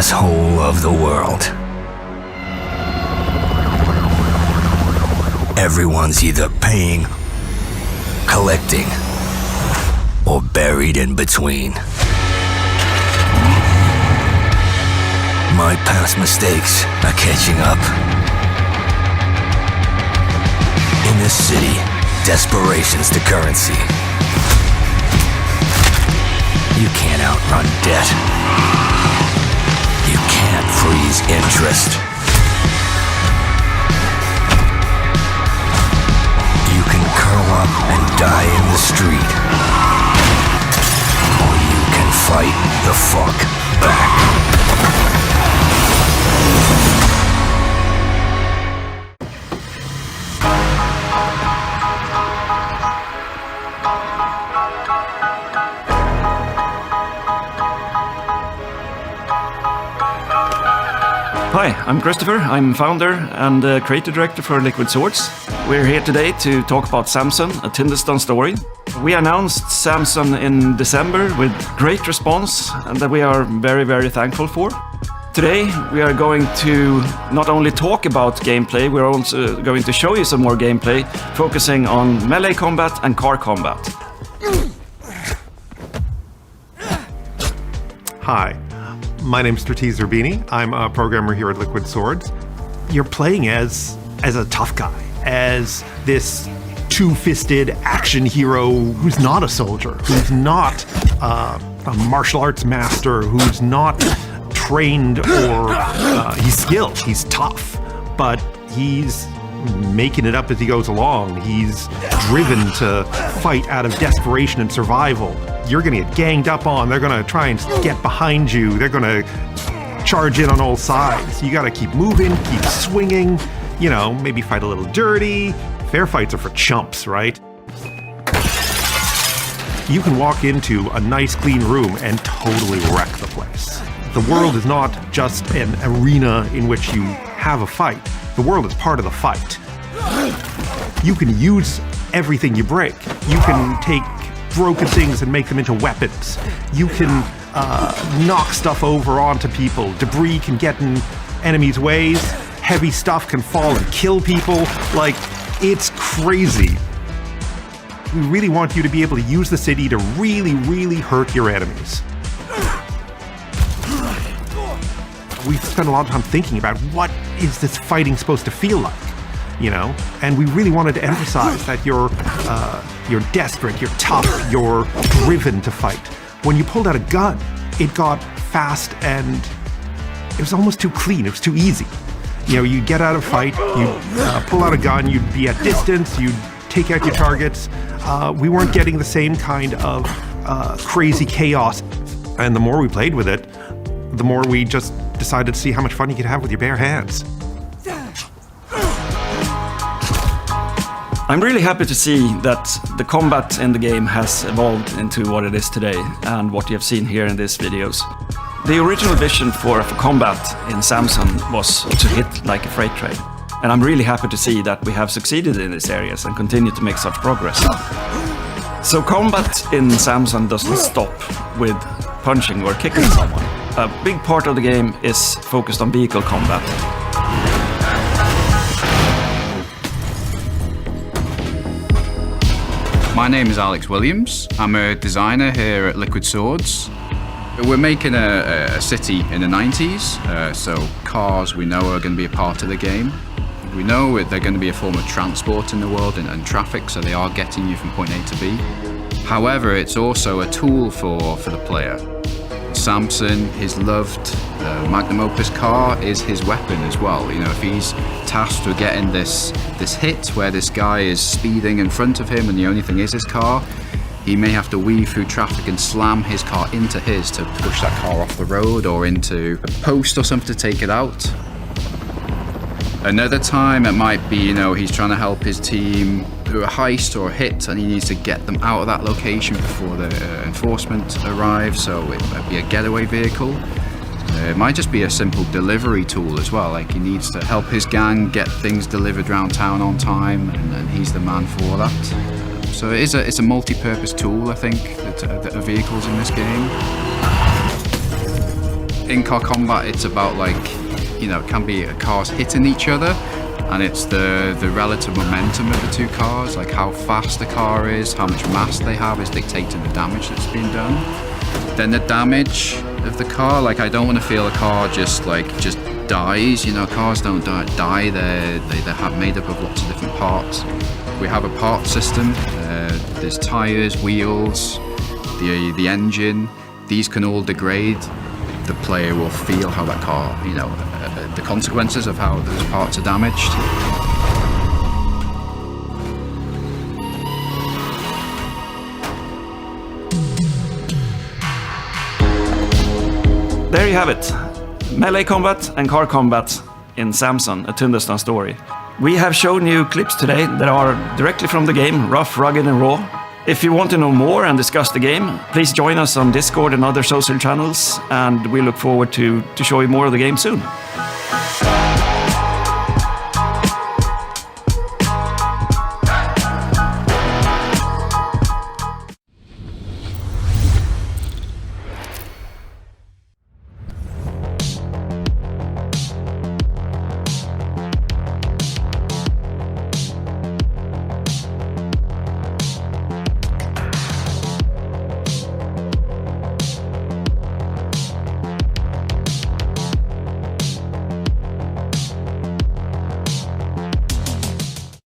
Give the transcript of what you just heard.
asshole of the world. Everyone's either paying, collecting, or buried in between. My past mistakes are catching up. In this city, desperation's the currency. You can't outrun debt. You can't freeze interest. You can curl up and die in the street. Or you can fight the fuck back. Hi, I'm Christopher. I'm founder and creative director for Liquid Swords. We're here today to talk about Samson, a Tyndalston story. We announced Samson in December with great response and that we are very, very thankful for. Today we are going to not only talk about gameplay, we're also going to show you some more gameplay, focusing on melee combat and car combat. Hi. My name's Stratees Zerbini. I'm a programmer here at Liquid Swords. You're playing as a tough guy, as this two-fisted action hero who's not a soldier, who's not a martial arts master, who's not trained or he's skilled, he's tough, but he's making it up as he goes along. He's driven to fight out of desperation and survival. You're gonna get ganged up on, they're gonna try and get behind you, they're gonna charge in on all sides. You gotta keep moving, keep swinging, you know, maybe fight a little dirty. Fair fights are for chumps, right? You can walk into a nice clean room and totally wreck the place. The world is not just an arena in which you have a fight. The world is part of the fight. You can use everything you break. You can take broken things and make them into weapons. You can knock stuff over onto people. Debris can get in enemies' ways. Heavy stuff can fall and kill people. Like, it's crazy. We really want you to be able to use the city to really, really hurt your enemies. We've spent a lot of time thinking about what is this fighting supposed to feel like, you know? And we really wanted to emphasize that you're desperate, you're tough, you're driven to fight. When you pulled out a gun, it got fast and it was almost too clean, it was too easy. You know, you'd get out of a fight, you'd pull out a gun, you'd be at distance, you'd take out your targets. We weren't getting the same kind of crazy chaos. And the more we played with it, the more we just decided to see how much fun you could have with your bare hands. I'm really happy to see that the combat in the game has evolved into what it is today and what you have seen here in these videos. The original vision for combat in Samson was to hit like a freight train. And I'm really happy to see that we have succeeded in these areas and continue to make such progress. So combat in Samson doesn't stop with punching or kicking someone. A big part of the game is focused on vehicle combat. My name is Alex Williams. I'm a designer here at Liquid Swords. We're making a city in the 90s, so cars we know are going to be a part of the game. We know they're going to be a form of transport in the world and traffic, so they are getting you from point A to B. However, it's also a tool for the player. Samson, his loved magnum opus car, is his weapon as well. You know, if he's tasked with getting this hit where this guy is speeding in front of him and the only thing is his car, he may have to weave through traffic and slam his car into his to push that car off the road or into a post or something to take it out. Another time it might be, you know, he's trying to help his team through a heist or a hit and he needs to get them out of that location before the enforcement arrives, so it might be a getaway vehicle. It might just be a simple delivery tool as well, like he needs to help his gang get things delivered around town on time and he's the man for that. So it's a multi-purpose tool, I think, that are vehicles in this game. in-car combat, it's about it can be cars hitting each other, and it's the relative momentum of the two cars, like how fast the car is, how much mass they have is dictating the damage that's being done. Then the damage of the car, like I don't want to feel a car just dies. Cars don't die. They're made up of lots of different parts. We have a part system. There's tires, wheels, the engine. These can all degrade. The player will feel how that car, the consequences of how those parts are damaged. There you have it. Melee combat and car combat in Samson, a Tyndalston story. We have shown you clips today that are directly from the game, rough, rugged and raw. If you want to know more and discuss the game, please join us on Discord and other social channels, and we look forward to show you more of the game soon.